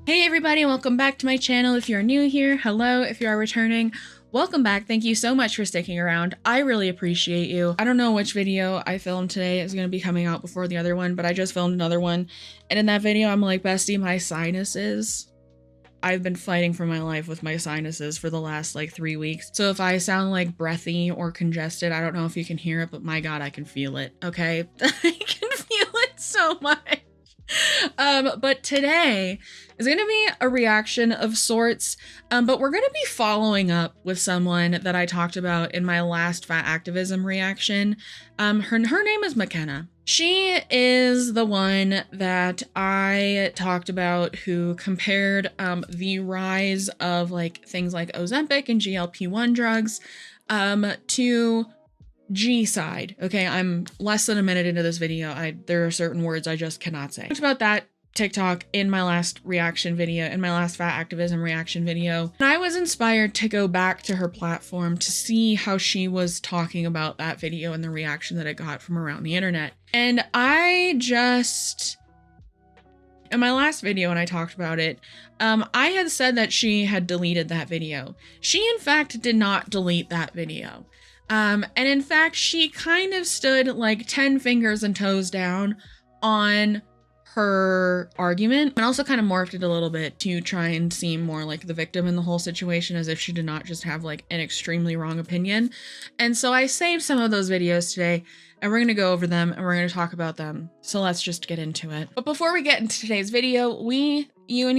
Hey everybody, welcome back to my channel. If you're new here, hello. If you are returning, welcome back. Thank you so much for sticking around. I really appreciate you. I don't know which video I filmed today is going to be coming out before the other one, but I just filmed another one. And in that video, I'm like, bestie, my sinuses. I've been fighting for my life with my sinuses for the last like 3 weeks. So if I sound like breathy or congested, I don't know if you can hear it, but my God, I can feel it, okay? I can feel it so much. But today is going to be a reaction of sorts, but we're going to be following up with someone that I talked about in my last fat activism reaction. Her name is McKenna. She is the one that I talked about who compared the rise of like things like Ozempic and GLP-1 drugs to G-side. Okay, I'm less than a minute into this video. There are certain words I just cannot say. I talked about that TikTok in my last reaction video, in my last fat activism reaction video. And I was inspired to go back to her platform to see how she was talking about that video and the reaction that it got from around the internet. And in my last video when I talked about it, I had said that she had deleted that video. She in fact did not delete that video. And in fact, she kind of stood like 10 fingers and toes down on her argument, and also kind of morphed it a little bit to try and seem more like the victim in the whole situation, as if she did not just have like an extremely wrong opinion. And so I saved some of those videos today, and we're going to go over them and we're going to talk about them. So let's just get into it. But before we get into today's video, you and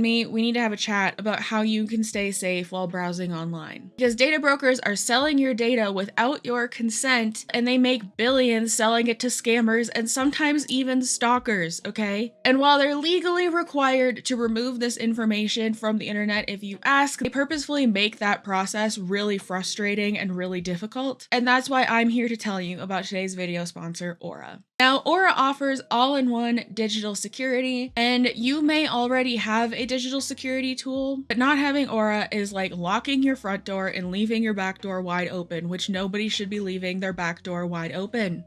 me, we need to have a chat about how you can stay safe while browsing online. Because data brokers are selling your data without your consent, and they make billions selling it to scammers and sometimes even stalkers, okay? And while they're legally required to remove this information from the internet if you ask, they purposefully make that process really frustrating and really difficult. And that's why I'm here to tell you about today's video sponsor, Aura. Now, Aura offers all-in-one digital security, and you may already have a digital security tool, but not having Aura is like locking your front door and leaving your back door wide open, which nobody should be leaving their back door wide open.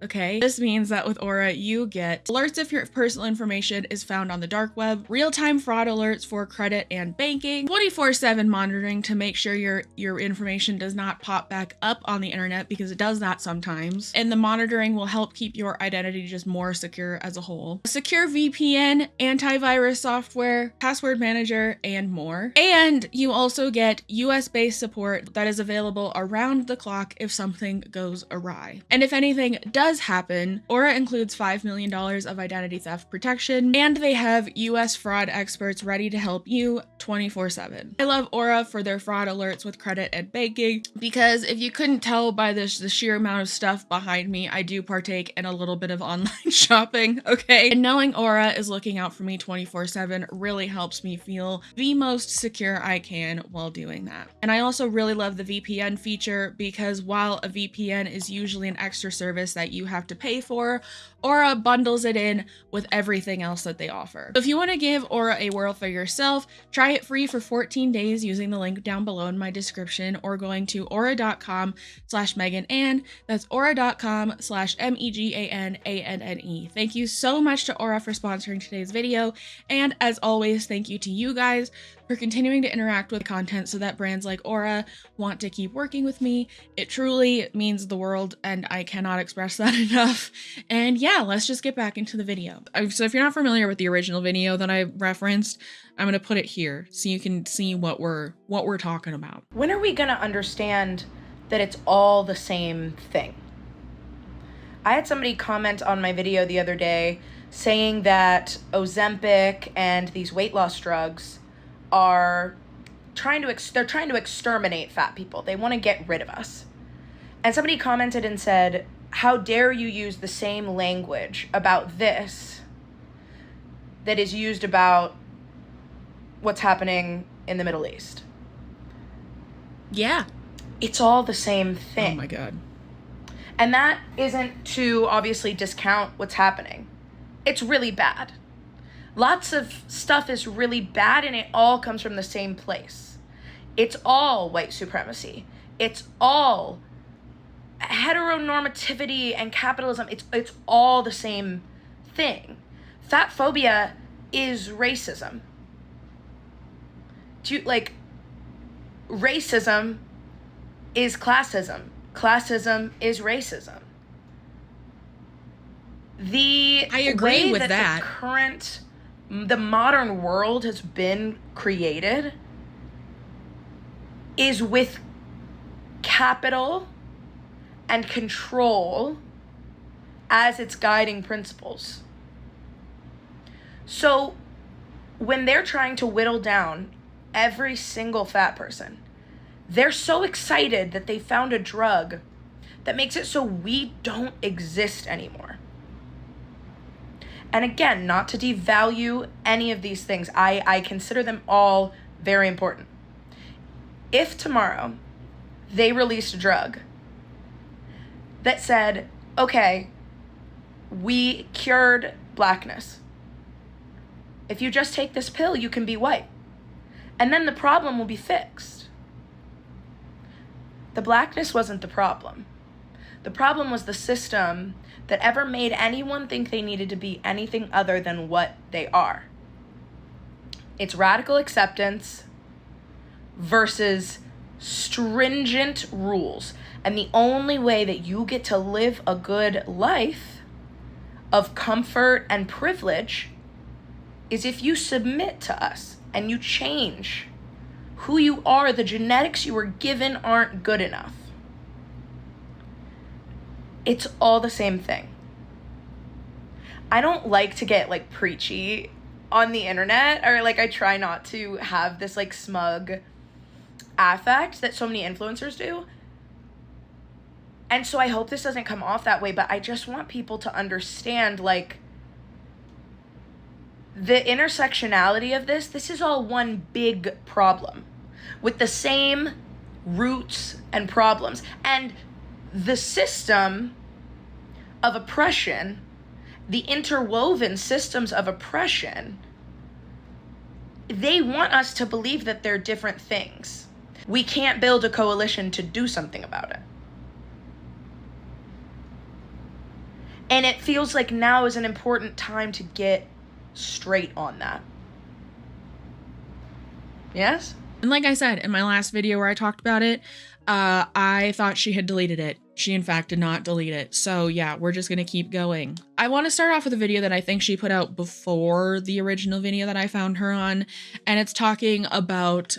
Okay, this means that with Aura, you get alerts if your personal information is found on the dark web, real-time fraud alerts for credit and banking, 24/7 monitoring to make sure your information does not pop back up on the internet, because it does that sometimes. And the monitoring will help keep your identity just more secure as a whole. Secure VPN, antivirus software, password manager, and more. And you also get US-based support that is available around the clock if something goes awry. And if anything does happen, Aura includes $5 million of identity theft protection, and they have US fraud experts ready to help you 24/7. I love Aura for their fraud alerts with credit and banking, because if you couldn't tell by the sheer amount of stuff behind me, I do partake in a little bit of online shopping, okay? And knowing Aura is looking out for me 24/7 really helps me feel the most secure I can while doing that. And I also really love the VPN feature, because while a VPN is usually an extra service that you have to pay for, Aura bundles it in with everything else that they offer. So if you want to give Aura a whirl for yourself, try it free for 14 days using the link down below in my description, or going to aura.com/MeganAnne. That's aura.com/MEGANANNE. Thank you so much to Aura for sponsoring today's video, and as always, thank you to you guys for continuing to interact with content so that brands like Aura want to keep working with me. It truly means the world, and I cannot express that enough. And yeah, let's just get back into the video. So if you're not familiar with the original video that I referenced, I'm gonna put it here so you can see what we're talking about. When are we gonna understand that it's all the same thing? I had somebody comment on my video the other day saying that Ozempic and these weight loss drugs are trying to exterminate fat people. They want to get rid of us. And somebody commented and said, how dare you use the same language about this that is used about what's happening in the Middle East? Yeah. It's all the same thing. Oh my God. And that isn't to obviously discount what's happening. It's really bad. Lots of stuff is really bad, and it all comes from the same place. It's all white supremacy. It's all heteronormativity and capitalism. It's all the same thing. Fat phobia is racism. like, racism is classism. Classism is racism. I agree with that. The modern world has been created is with capital and control as its guiding principles. So when they're trying to whittle down every single fat person, they're so excited that they found a drug that makes it so we don't exist anymore. And again, not to devalue any of these things. I consider them all very important. If tomorrow they released a drug that said, okay, we cured blackness. If you just take this pill, you can be white. And then the problem will be fixed. The blackness wasn't the problem. The problem was the system that ever made anyone think they needed to be anything other than what they are. It's radical acceptance versus stringent rules. And the only way that you get to live a good life of comfort and privilege is if you submit to us and you change who you are. The genetics you were given aren't good enough. It's all the same thing. I don't like to get like preachy on the internet, or like I try not to have this like smug affect that so many influencers do. And so I hope this doesn't come off that way, but I just want people to understand like the intersectionality of this is all one big problem with the same roots and problems. And the system of oppression, the interwoven systems of oppression, they want us to believe that they're different things. We can't build a coalition to do something about it. And it feels like now is an important time to get straight on that. Yes? And like I said in my last video where I talked about it, I thought she had deleted it. She in fact did not delete it. So yeah, we're just gonna keep going. I want to start off with a video that I think she put out before the original video that I found her on, and it's talking about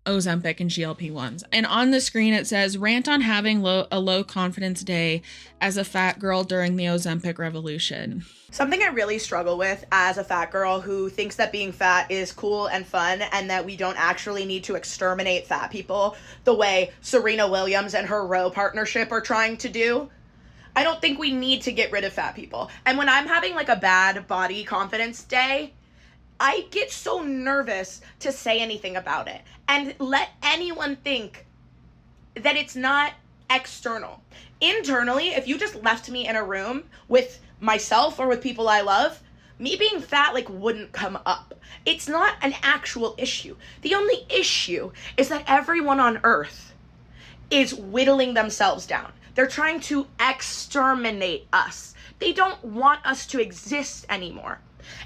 Ozempic and GLP-1s. And on the screen it says, rant on having a low confidence day as a fat girl during the Ozempic revolution. Something I really struggle with as a fat girl who thinks that being fat is cool and fun and that we don't actually need to exterminate fat people the way Serena Williams and her Roe partnership are trying to do. I don't think we need to get rid of fat people. And when I'm having like a bad body confidence day, I get so nervous to say anything about it and let anyone think that it's not external. Internally, if you just left me in a room with myself or with people I love, me being fat like wouldn't come up. It's not an actual issue. The only issue is that everyone on earth is whittling themselves down. They're trying to exterminate us. They don't want us to exist anymore.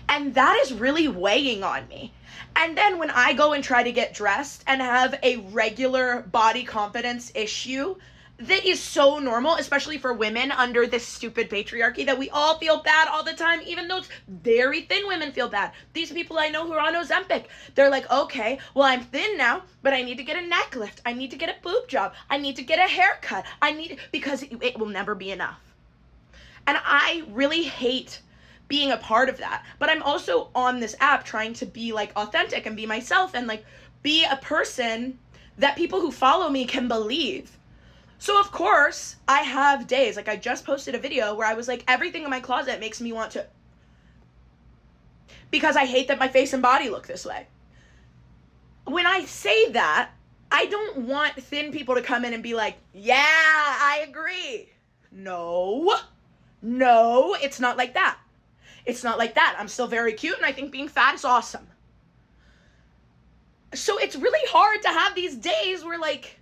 And that is really weighing on me. And then when I go and try to get dressed and have a regular body confidence issue that is so normal, especially for women under this stupid patriarchy that we all feel bad all the time, even those very thin women feel bad. These people I know who are on Ozempic, they're like, okay, well, I'm thin now, but I need to get a neck lift. I need to get a boob job. I need to get a haircut. Because it will never be enough. And I really hate being a part of that. But I'm also on this app trying to be like authentic and be myself and like be a person that people who follow me can believe. So of course, I have days, like I just posted a video where I was like, everything in my closet makes me want to, because I hate that my face and body look this way. When I say that, I don't want thin people to come in and be like, yeah, I agree. No, it's not like that. It's not like that. I'm still very cute and I think being fat is awesome. So it's really hard to have these days where like,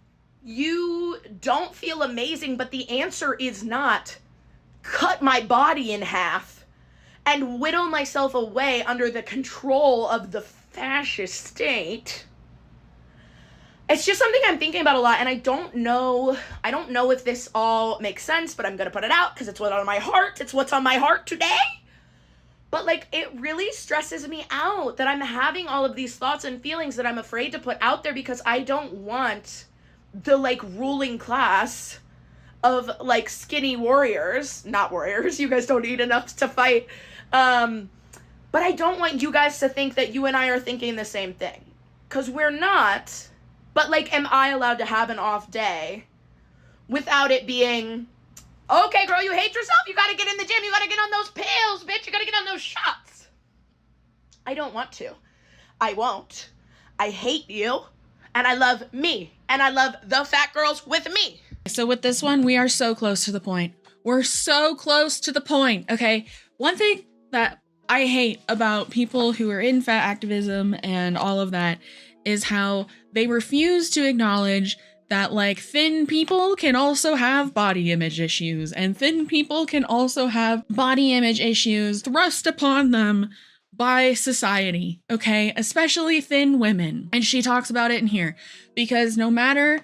you don't feel amazing, but the answer is not cut my body in half and whittle myself away under the control of the fascist state. it's just something I'm thinking about a lot, and I don't know if this all makes sense, but I'm gonna put it out because it's what's on my heart. It's what's on my heart today. But like, it really stresses me out that I'm having all of these thoughts and feelings that I'm afraid to put out there, because I don't want the like ruling class of like skinny warriors, not warriors, you guys don't eat enough to fight, but I don't want you guys to think that you and I are thinking the same thing, because we're not. But like, am I allowed to have an off day without it being, okay, girl, you hate yourself, you gotta get in the gym, you gotta get on those pills, bitch, you gotta get on those shots? I don't want to. I won't. I hate you, and I love me, and I love the fat girls with me. So with this one, we are so close to the point. We're so close to the point, okay? One thing that I hate about people who are in fat activism and all of that is how they refuse to acknowledge that like thin people can also have body image issues, and thin people can also have body image issues thrust upon them by society, okay? Especially thin women. And she talks about it in here, because no matter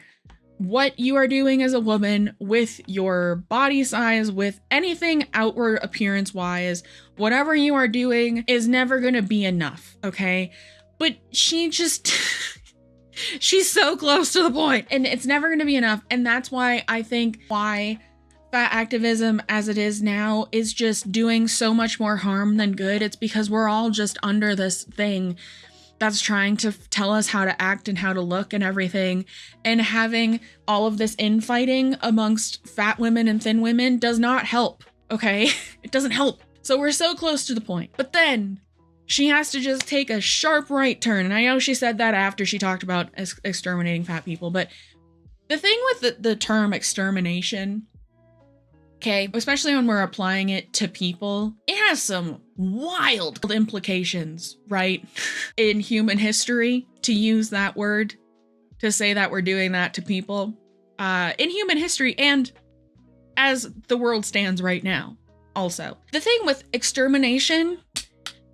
what you are doing as a woman with your body size, with anything outward appearance wise, whatever you are doing is never gonna be enough, okay? But she just, she's so close to the point, and it's never gonna be enough. And that's why I think why fat activism as it is now is just doing so much more harm than good. It's because we're all just under this thing that's trying to tell us how to act and how to look and everything. And having all of this infighting amongst fat women and thin women does not help, okay? It doesn't help. So we're so close to the point. But then she has to just take a sharp right turn. And I know she said that after she talked about exterminating fat people, but the thing with the term extermination, okay, especially when we're applying it to people, it has some wild implications, right? In human history, to use that word, to say that we're doing that to people, in human history, and as the world stands right now, also. The thing with extermination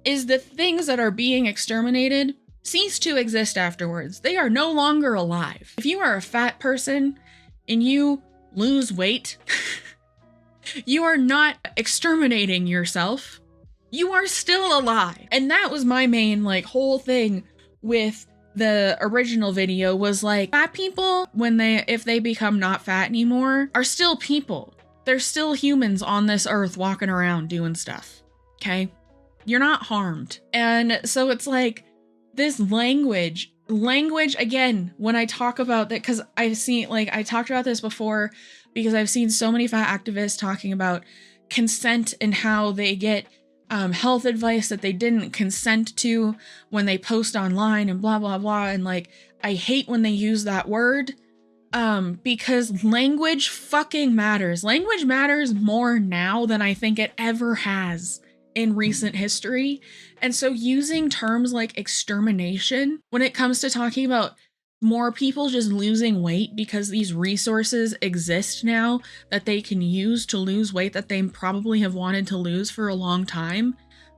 is the things that are being exterminated cease to exist afterwards. They are no longer alive. If you are a fat person and you lose weight, you are not exterminating yourself. You are still alive. And that was my main like whole thing with the original video, was like, fat people, if they become not fat anymore, are still people. They're still humans on this earth walking around doing stuff. Okay? You're not harmed. And so it's like this language again, when I talk about that, because I've seen, like, I talked about this before, because I've seen so many fat activists talking about consent and how they get health advice that they didn't consent to when they post online and blah, blah, blah. And like, I hate when they use that word because language fucking matters. Language matters more now than I think it ever has in recent history. And so using terms like extermination when it comes to talking about more people just losing weight because these resources exist now that they can use to lose weight that they probably have wanted to lose for a long time,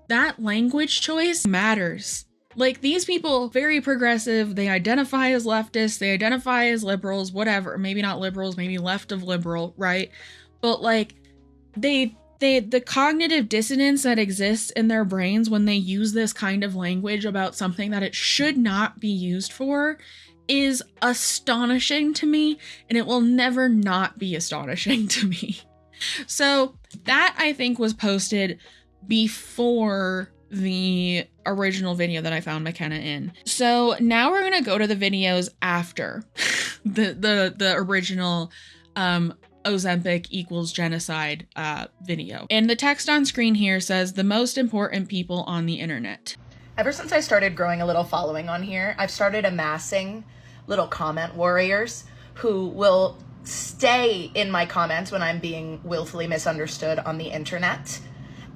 that language choice matters. Like, these people, very progressive, they identify as leftists, they identify as liberals, whatever, maybe not liberals, maybe left of liberal, right? But like, the cognitive dissonance that exists in their brains when they use this kind of language about something that it should not be used for is astonishing to me, and it will never not be astonishing to me. So that, I think, was posted before the original video that I found McKenna in. So now we're gonna go to the videos after the original Ozempic equals genocide video. And the text on screen here says, the most important people on the internet. Ever since I started growing a little following on here, I've started amassing little comment warriors who will stay in my comments when I'm being willfully misunderstood on the internet.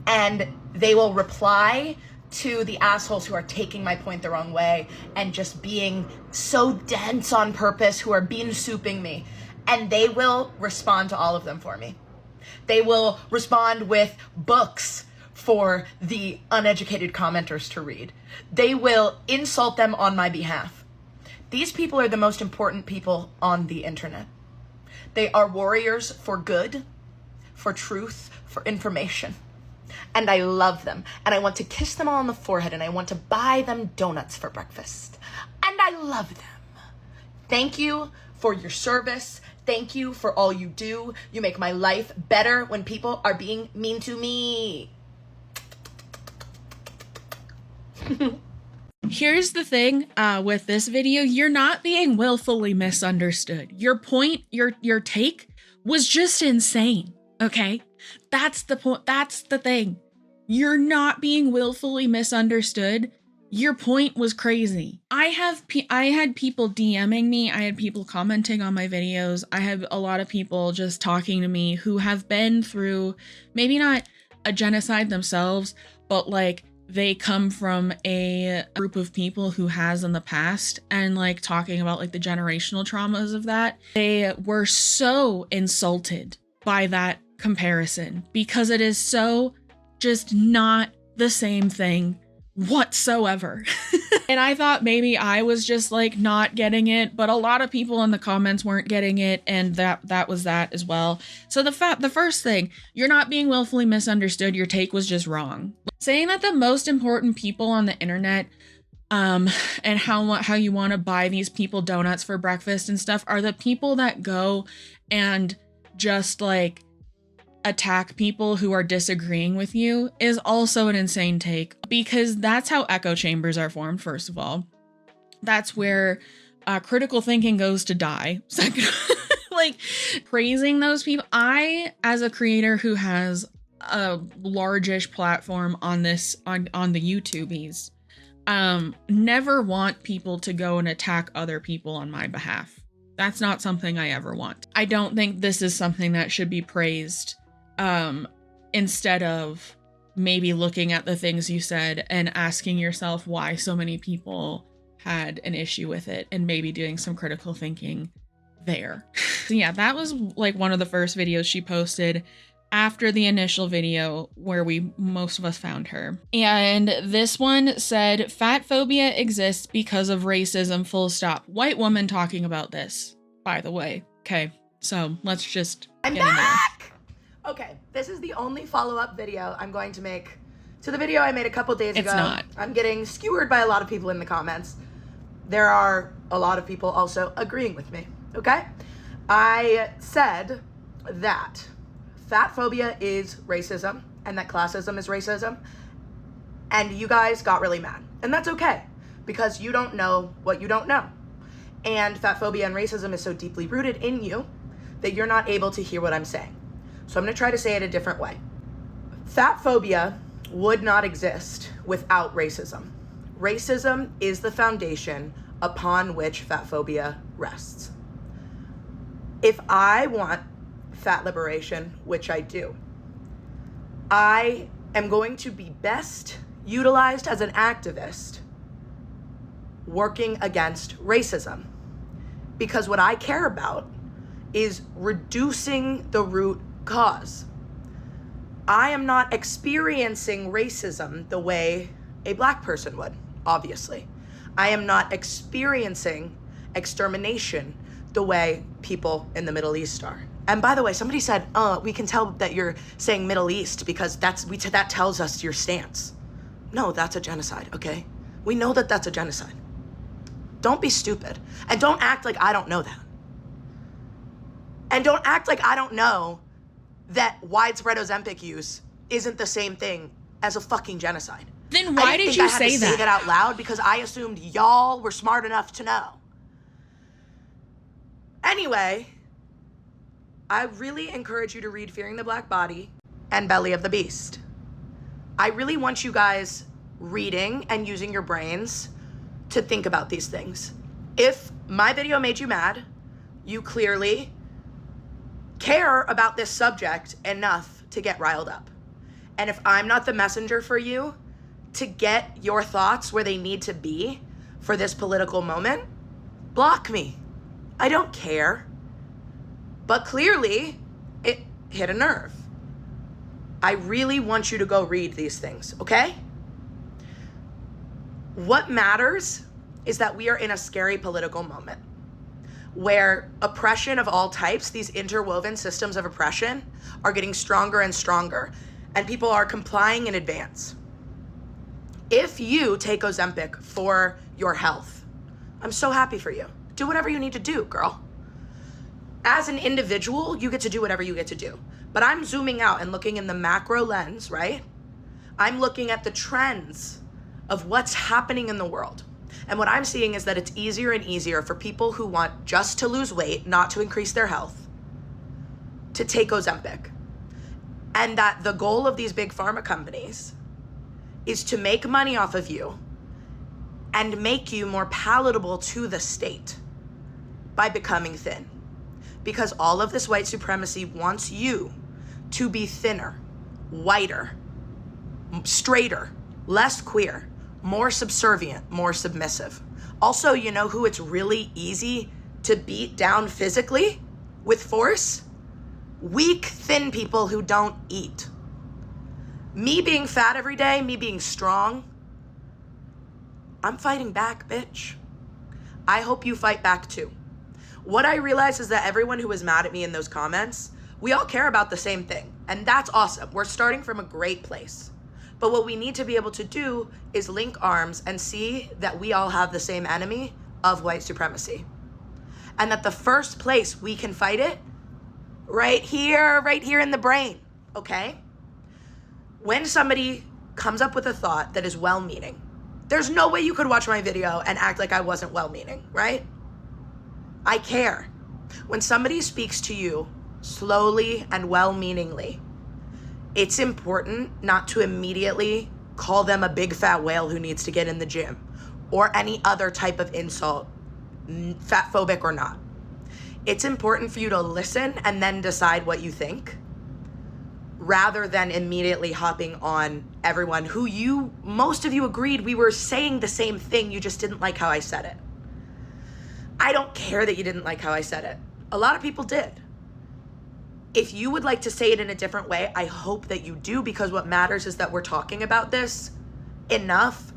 And they will reply to the assholes who are taking my point the wrong way and just being so dense on purpose, who are bean souping me. And they will respond to all of them for me. They will respond with books for the uneducated commenters to read. They will insult them on my behalf. These people are the most important people on the internet. They are warriors for good, for truth, for information. And I love them. And I want to kiss them all on the forehead, and I want to buy them donuts for breakfast. And I love them. Thank you for your service. Thank you for all you do. You make my life better when people are being mean to me. Here's the thing with this video, you're not being willfully misunderstood. Your point, your take was just insane, okay? That's the point. That's the thing. You're not being willfully misunderstood. Your point was crazy. I had people DMing me. I had people commenting on my videos. I have a lot of people just talking to me who have been through maybe not a genocide themselves, but like they come from a group of people who has in the past, and like talking about like the generational traumas of that. They were so insulted by that comparison because it is so just not the same thing whatsoever. And I thought maybe I was just like not getting it, but a lot of people in the comments weren't getting it, and that was that as well. So the first thing, you're not being willfully misunderstood. Your take was just wrong. Saying that the most important people on the internet and how you want to buy these people donuts for breakfast and stuff are the people that go and just like attack people who are disagreeing with you is also an insane take, because that's how echo chambers are formed. First of all, that's where critical thinking goes to die. Second, like praising those people. I, as a creator who has a largish platform on this, on the YouTubies, never want people to go and attack other people on my behalf. That's not something I ever want. I don't think this is something that should be praised. Instead of maybe looking at the things you said and asking yourself why so many people had an issue with it and maybe doing some critical thinking there. So yeah, that was like one of the first videos she posted after the initial video where most of us found her. And this one said, fat phobia exists because of racism, full stop. White woman talking about this, by the way. Okay, so let's just I'm get in there. back! Okay, this is the only follow-up video I'm going to make to the video I made a couple days ago. It's not. I'm getting skewered by a lot of people in the comments. There are a lot of people also agreeing with me, okay? I said that fat phobia is racism and that classism is racism, and you guys got really mad. And that's okay, because you don't know what you don't know. And fat phobia and racism is so deeply rooted in you that you're not able to hear what I'm saying. So I'm going to try to say it a different way. Fat phobia would not exist without racism. Racism is the foundation upon which fat phobia rests. If I want fat liberation, which I do, I am going to be best utilized as an activist working against racism. Because what I care about is reducing the root cause. I am not experiencing racism the way a black person would, obviously. I am not experiencing extermination the way people in the Middle East are. And by the way, somebody said, we can tell that you're saying Middle East because that tells us your stance. No, that's a genocide, okay? We know that that's a genocide. Don't be stupid. And don't act like I don't know that. And don't act like I don't know that widespread Ozempic use isn't the same thing as a fucking genocide. Then why did you say that? I had to say that out loud because I assumed y'all were smart enough to know. Anyway, I really encourage you to read Fearing the Black Body and Belly of the Beast. I really want you guys reading and using your brains to think about these things. If my video made you mad, you clearly care about this subject enough to get riled up. And if I'm not the messenger for you to get your thoughts where they need to be for this political moment, block me. I don't care. But clearly, it hit a nerve. I really want you to go read these things, okay? What matters is that we are in a scary political moment where oppression of all types, these interwoven systems of oppression, are getting stronger and stronger, and people are complying in advance. If you take Ozempic for your health, I'm so happy for you. Do whatever you need to do, girl. As an individual, you get to do whatever you get to do. But I'm zooming out and looking in the macro lens, right? I'm looking at the trends of what's happening in the world. And what I'm seeing is that it's easier and easier for people who want just to lose weight, not to increase their health, to take Ozempic. And that the goal of these big pharma companies is to make money off of you and make you more palatable to the state by becoming thin. Because all of this white supremacy wants you to be thinner, whiter, straighter, less queer, more subservient, more submissive. Also, you know who it's really easy to beat down physically with force? Weak, thin people who don't eat. Me being fat every day, me being strong, I'm fighting back, bitch. I hope you fight back too. What I realize is that everyone who was mad at me in those comments, we all care about the same thing. And that's awesome. We're starting from a great place. But what we need to be able to do is link arms and see that we all have the same enemy of white supremacy. And that the first place we can fight it, right here in the brain, okay? When somebody comes up with a thought that is well-meaning, there's no way you could watch my video and act like I wasn't well-meaning, right? I care. When somebody speaks to you slowly and well-meaningly, it's important not to immediately call them a big fat whale who needs to get in the gym or any other type of insult, fat phobic or not. It's important for you to listen and then decide what you think, rather than immediately hopping on everyone who most of you agreed we were saying the same thing, you just didn't like how I said it. I don't care that you didn't like how I said it. A lot of people did. If you would like to say it in a different way, I hope that you do, because what matters is that we're talking about this enough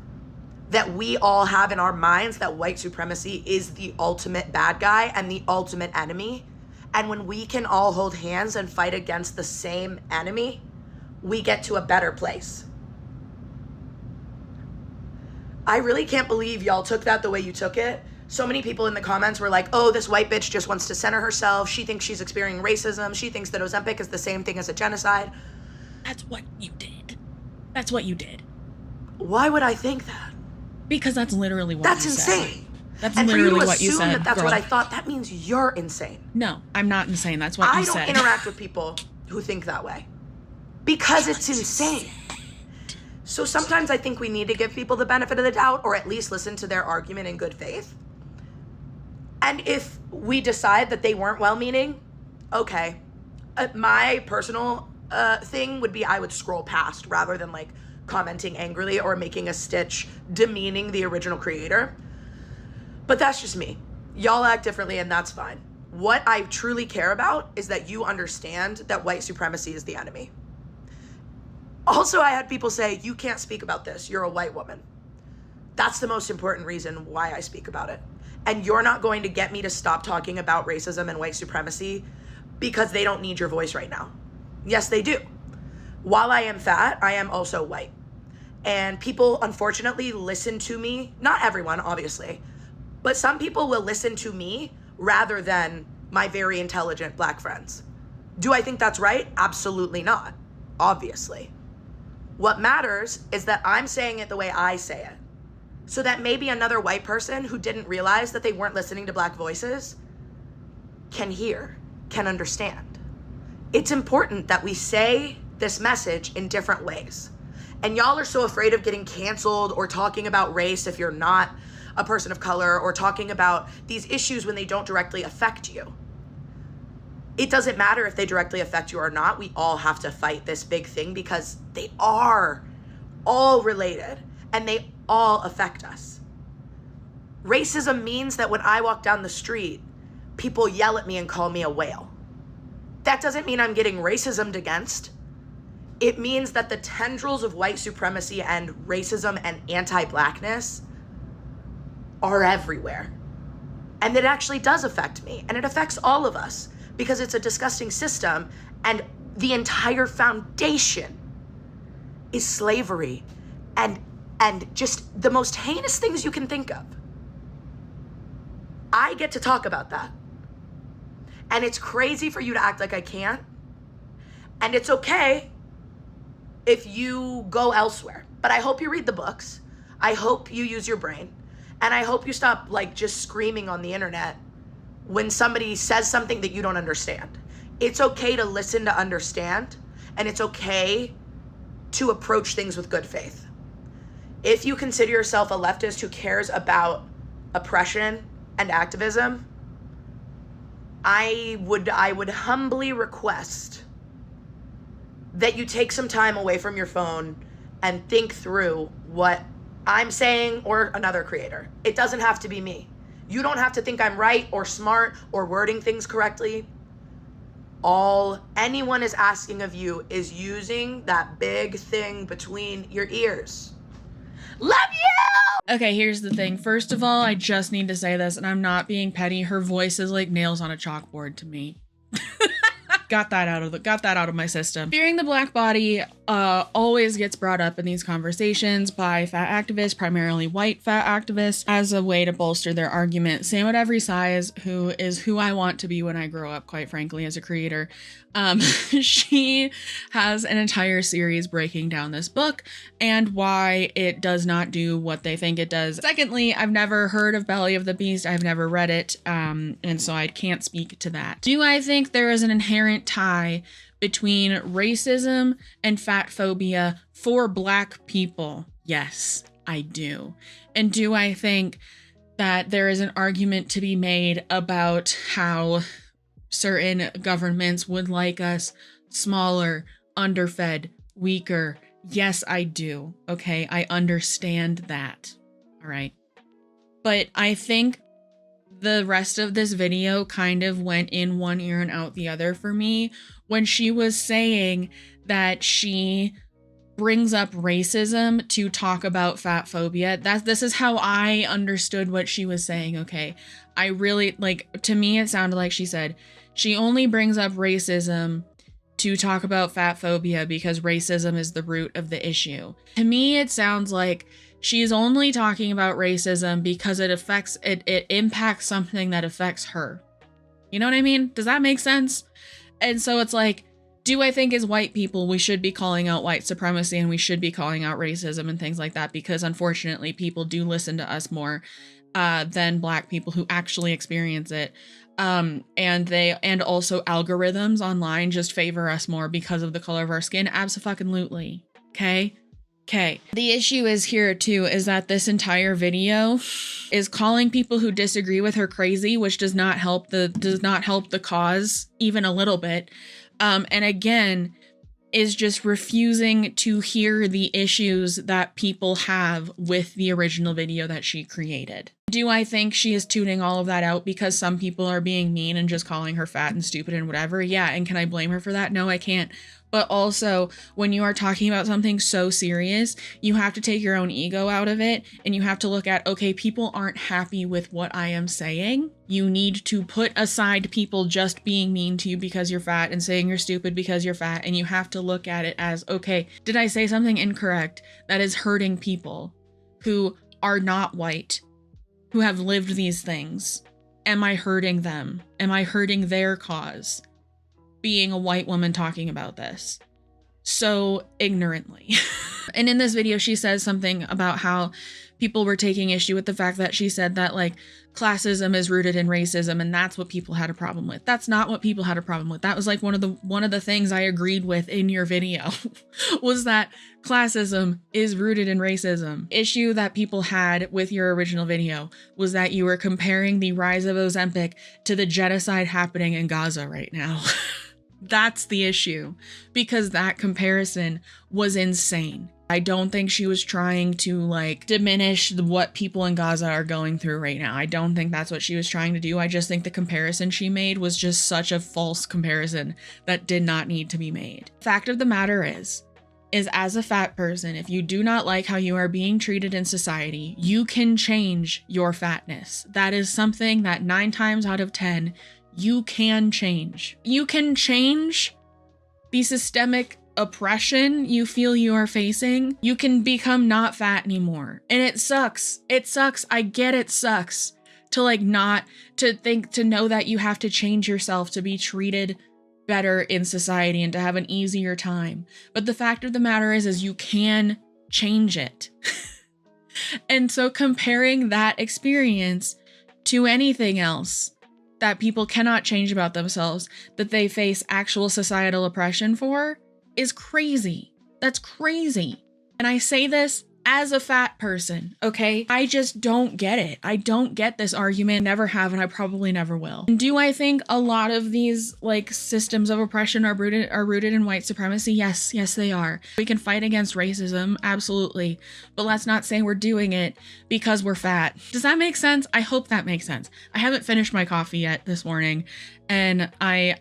that we all have in our minds that white supremacy is the ultimate bad guy and the ultimate enemy. And when we can all hold hands and fight against the same enemy, we get to a better place. I really can't believe y'all took that the way you took it. So many people in the comments were like, oh, this white bitch just wants to center herself. She thinks she's experiencing racism. She thinks that Ozempic is the same thing as a genocide. That's what you did. That's what you did. Why would I think that? Because that's literally what That's you insane. said. That's and literally for you to what you assume said. that that's girl. what I thought, that means you're insane. No, I'm not insane. That's what you said. I don't interact with people who think that way because it's insane. So sometimes I think we need to give people the benefit of the doubt, or at least listen to their argument in good faith. And if we decide that they weren't well-meaning, okay. My personal thing would be I would scroll past rather than like commenting angrily or making a stitch demeaning the original creator. But that's just me. Y'all act differently and that's fine. What I truly care about is that you understand that white supremacy is the enemy. Also, I had people say, you can't speak about this. You're a white woman. That's the most important reason why I speak about it. And you're not going to get me to stop talking about racism and white supremacy because they don't need your voice right now. Yes, they do. While I am fat, I am also white. And people, unfortunately, listen to me. Not everyone, obviously. But some people will listen to me rather than my very intelligent black friends. Do I think that's right? Absolutely not. Obviously. What matters is that I'm saying it the way I say it. So that maybe another white person who didn't realize that they weren't listening to black voices can hear, can understand. It's important that we say this message in different ways. And y'all are so afraid of getting canceled or talking about race if you're not a person of color, or talking about these issues when they don't directly affect you. It doesn't matter if they directly affect you or not. We all have to fight this big thing because they are all related and they all affect us. Racism means that when I walk down the street, people yell at me and call me a whale. That doesn't mean I'm getting racismed against. It means that the tendrils of white supremacy and racism and anti-blackness are everywhere. And it actually does affect me, and it affects all of us, because it's a disgusting system, and the entire foundation is slavery and just the most heinous things you can think of. I get to talk about that. And it's crazy for you to act like I can't. And it's okay if you go elsewhere. But I hope you read the books. I hope you use your brain. And I hope you stop like just screaming on the internet when somebody says something that you don't understand. It's okay to listen to understand, and it's okay to approach things with good faith. If you consider yourself a leftist who cares about oppression and activism, I would humbly request that you take some time away from your phone and think through what I'm saying or another creator. It doesn't have to be me. You don't have to think I'm right or smart or wording things correctly. All anyone is asking of you is using that big thing between your ears. Love you! Okay, here's the thing. First of all, I just need to say this, and I'm not being petty. Her voice is like nails on a chalkboard to me. Got that out of my system. Fearing the black body always gets brought up in these conversations by fat activists, primarily white fat activists, as a way to bolster their argument. Sam at Every Size, who is who I want to be when I grow up, quite frankly, as a creator. She has an entire series breaking down this book and why it does not do what they think it does. Secondly, I've never heard of Belly of the Beast. I've never read it, and so I can't speak to that. Do I think there is an inherent tie between racism and fat phobia for black people? Yes, I do. And do I think that there is an argument to be made about how certain governments would like us smaller, underfed, weaker? Yes, I do. Okay, I understand that. All right. But I think the rest of this video kind of went in one ear and out the other for me when she was saying that she brings up racism to talk about fat phobia. This is how I understood what she was saying, okay? I really, like, to me it sounded like she said she only brings up racism to talk about fat phobia because racism is the root of the issue. To me, it sounds like she's only talking about racism because it impacts something that affects her. You know what I mean? Does that make sense? And so it's like, do I think as white people, we should be calling out white supremacy and we should be calling out racism and things like that? Because unfortunately, people do listen to us more than black people who actually experience it. And also algorithms online just favor us more because of the color of our skin. Abso-fucking-lutely. Okay. The issue is here too, is that this entire video is calling people who disagree with her crazy, which does not help the cause even a little bit. And again, is just refusing to hear the issues that people have with the original video that she created. Do I think she is tuning all of that out because some people are being mean and just calling her fat and stupid and whatever? Yeah, and can I blame her for that? No, I can't. But also, when you are talking about something so serious, you have to take your own ego out of it, and you have to look at, okay, people aren't happy with what I am saying. You need to put aside people just being mean to you because you're fat and saying you're stupid because you're fat, and you have to look at it as, okay, did I say something incorrect that is hurting people who are not white, who have lived these things? Am I hurting them? Am I hurting their cause? Being a white woman talking about this so ignorantly. And in this video, she says something about how people were taking issue with the fact that she said that like classism is rooted in racism, and that's what people had a problem with. That's not what people had a problem with. That was like one of the things I agreed with in your video was that classism is rooted in racism. Issue that people had with your original video was that you were comparing the rise of Ozempic to the genocide happening in Gaza right now. That's the issue, because that comparison was insane. I don't think she was trying to like diminish what people in Gaza are going through right now. I don't think that's what she was trying to do. I just think the comparison she made was just such a false comparison that did not need to be made. Fact of the matter is, is, as a fat person, if you do not like how you are being treated in society, you can change your fatness. That is something that 9 times out of 10, you can change. You can change the systemic oppression you feel you are facing. You can become not fat anymore. And it sucks. It sucks. I get it sucks to like not to think to know that you have to change yourself to be treated better in society and to have an easier time. But the fact of the matter is you can change it. And so comparing that experience to anything else that people cannot change about themselves, that they face actual societal oppression for, is crazy. That's crazy. And I say this as a fat person, okay? I just don't get it. I don't get this argument. Never have, and I probably never will. And do I think a lot of these like systems of oppression are rooted in white supremacy? Yes, they are. We can fight against racism, absolutely. But let's not say we're doing it because we're fat. Does that make sense? I hope that makes sense. I haven't finished my coffee yet this morning, and I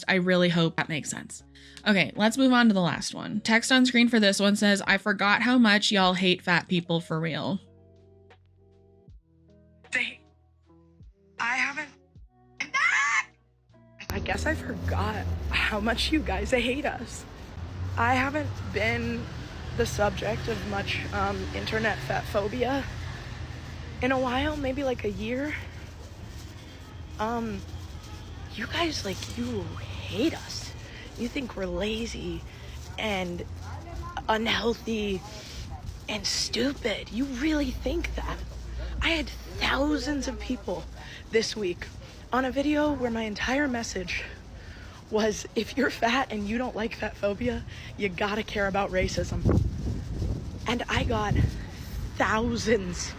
really hope that makes sense. Okay, let's move on to the last one. Text on screen for this one says, I forgot how much y'all hate fat people for real. I guess I forgot how much you guys hate us. I haven't been the subject of much internet fat phobia in a while, maybe like a year. You guys, like, you hate us. You think we're lazy and unhealthy and stupid. You really think that. I had thousands of people this week on a video where my entire message was, if you're fat and you don't like fat phobia, you gotta care about racism. And I got thousands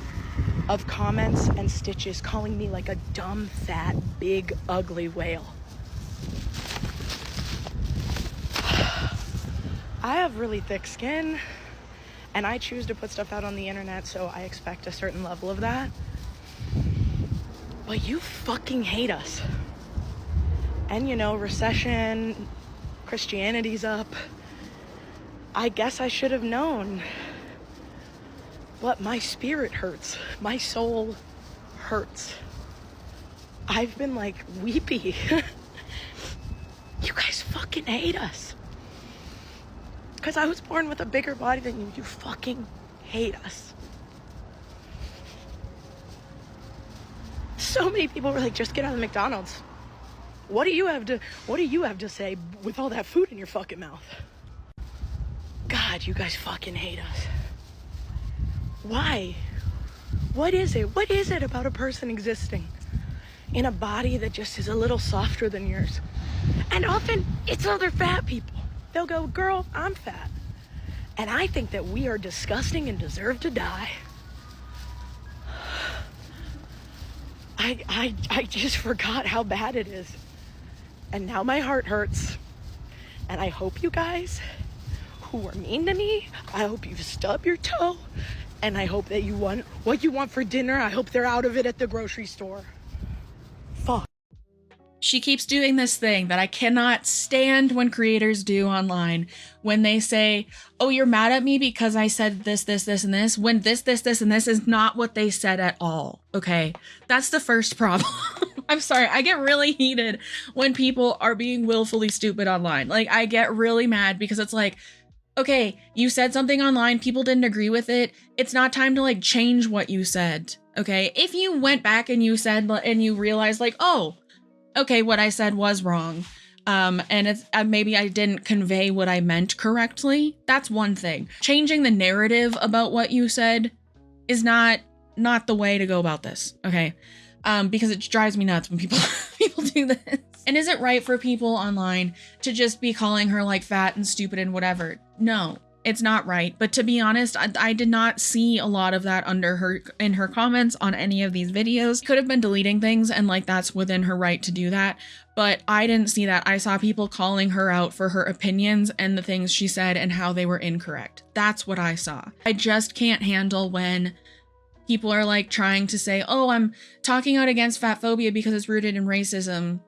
of comments and stitches calling me like a dumb, fat, big, ugly whale. I have really thick skin, and I choose to put stuff out on the internet, so I expect a certain level of that. But you fucking hate us. And you know, recession, Christianity's up. I guess I should have known. But my spirit hurts. My soul hurts. I've been like weepy. You guys fucking hate us. Because I was born with a bigger body than you. You fucking hate us. So many people were like, just get out of McDonald's. What do you have to say with all that food in your fucking mouth? God, you guys fucking hate us. Why? What is it? What is it about a person existing in a body that just is a little softer than yours? And often it's other fat people. They'll go, girl, I'm fat. And I think that we are disgusting and deserve to die. I just forgot how bad it is. And now my heart hurts. And I hope you guys who are mean to me, I hope you stub your toe. And I hope that you want what you want for dinner. I hope they're out of it at the grocery store. Fuck. She keeps doing this thing that I cannot stand when creators do online, when they say, oh, you're mad at me because I said this, this, this, and this, when this, and this is not what they said at all, okay? That's the first problem. I'm sorry, I get really heated when people are being willfully stupid online. Like, I get really mad because it's like, okay, you said something online, people didn't agree with it, it's not time to, like, change what you said, okay? If you went back and you said, and you realized, like, oh, okay, what I said was wrong, and it's maybe I didn't convey what I meant correctly, that's one thing. Changing the narrative about what you said is not the way to go about this, okay? Because it drives me nuts when people do this. And is it right for people online to just be calling her like fat and stupid and whatever? No, it's not right. But to be honest, I did not see a lot of that in her comments on any of these videos. Could have been deleting things, and like that's within her right to do that. But I didn't see that. I saw people calling her out for her opinions and the things she said and how they were incorrect. That's what I saw. I just can't handle when people are like trying to say, oh, I'm talking out against fat phobia because it's rooted in racism.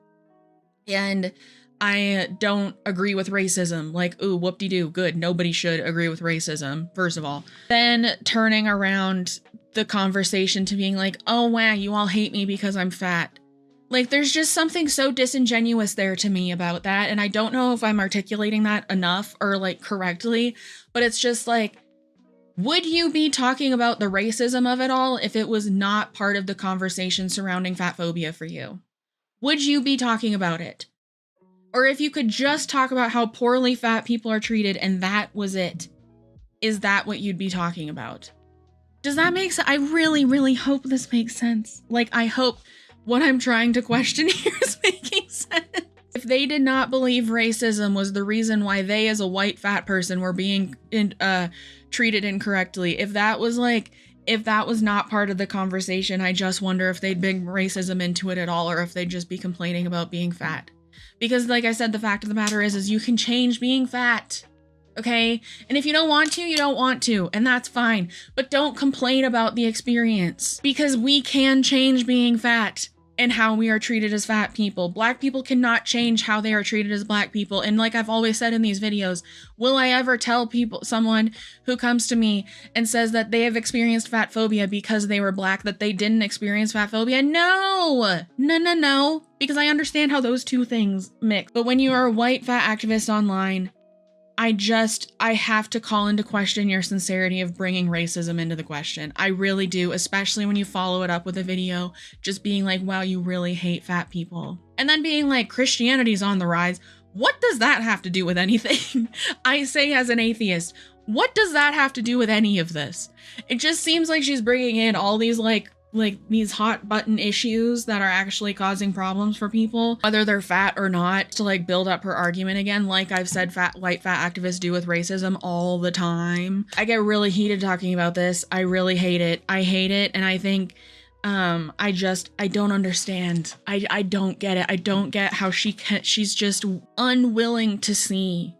And I don't agree with racism. Like, ooh, whoop-de-doo, good. Nobody should agree with racism, first of all. Then turning around the conversation to being like, oh, wow, you all hate me because I'm fat. Like, there's just something so disingenuous there to me about that. And I don't know if I'm articulating that enough or like correctly, but it's just like, would you be talking about the racism of it all if it was not part of the conversation surrounding fat phobia for you? Would you be talking about it? Or if you could just talk about how poorly fat people are treated and that was it, is that what you'd be talking about? Does that make sense? I really, really hope this makes sense. Like, I hope what I'm trying to question here is making sense. If they did not believe racism was the reason why they as a white fat person were being treated incorrectly, if that was not part of the conversation, I just wonder if they'd bring racism into it at all, or if they'd just be complaining about being fat. Because like I said, the fact of the matter is you can change being fat, okay? And if you don't want to, you don't want to, and that's fine. But don't complain about the experience, because we can change being fat and how we are treated as fat people. Black people cannot change how they are treated as black people. And like I've always said in these videos, will I ever tell someone who comes to me and says that they have experienced fat phobia because they were black, that they didn't experience fat phobia? No, because I understand how those two things mix. But when you are a white fat activist online, I have to call into question your sincerity of bringing racism into the question. I really do, especially when you follow it up with a video just being like, wow, you really hate fat people. And then being like, Christianity's on the rise. What does that have to do with anything? I say as an atheist, what does that have to do with any of this? It just seems like she's bringing in all these like these hot button issues that are actually causing problems for people, whether they're fat or not, to like build up her argument again. Like I've said, white fat activists do with racism all the time. I get really heated talking about this. I really hate it. I hate it. And I think, I don't understand. I don't get it. I don't get how she's just unwilling to see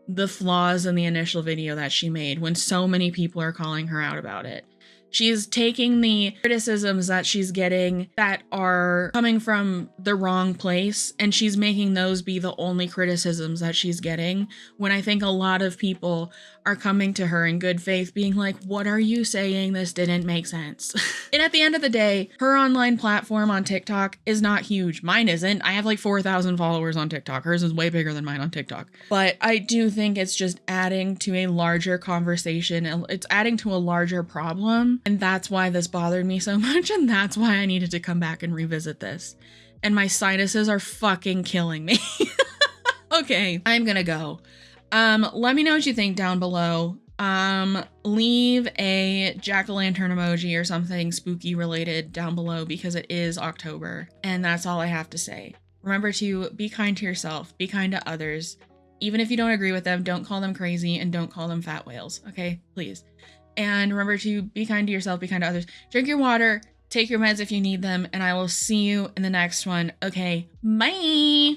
the flaws in the initial video that she made when so many people are calling her out about it. She's taking the criticisms that she's getting that are coming from the wrong place, and she's making those be the only criticisms that she's getting, when I think a lot of people are coming to her in good faith being like, what are you saying? This didn't make sense. And at the end of the day, her online platform on TikTok is not huge. Mine isn't. I have like 4,000 followers on TikTok. Hers is way bigger than mine on TikTok. But I do think it's just adding to a larger conversation. It's adding to a larger problem. And that's why this bothered me so much. And that's why I needed to come back and revisit this. And my sinuses are fucking killing me. Okay, I'm gonna go. Let me know what you think down below. Leave a jack-o'-lantern emoji or something spooky related down below, because it is October. And that's all I have to say. Remember to be kind to yourself, be kind to others. Even if you don't agree with them, don't call them crazy and don't call them fat whales, okay? Please. And remember to be kind to yourself, be kind to others. Drink your water, take your meds if you need them, and I will see you in the next one. Okay, bye!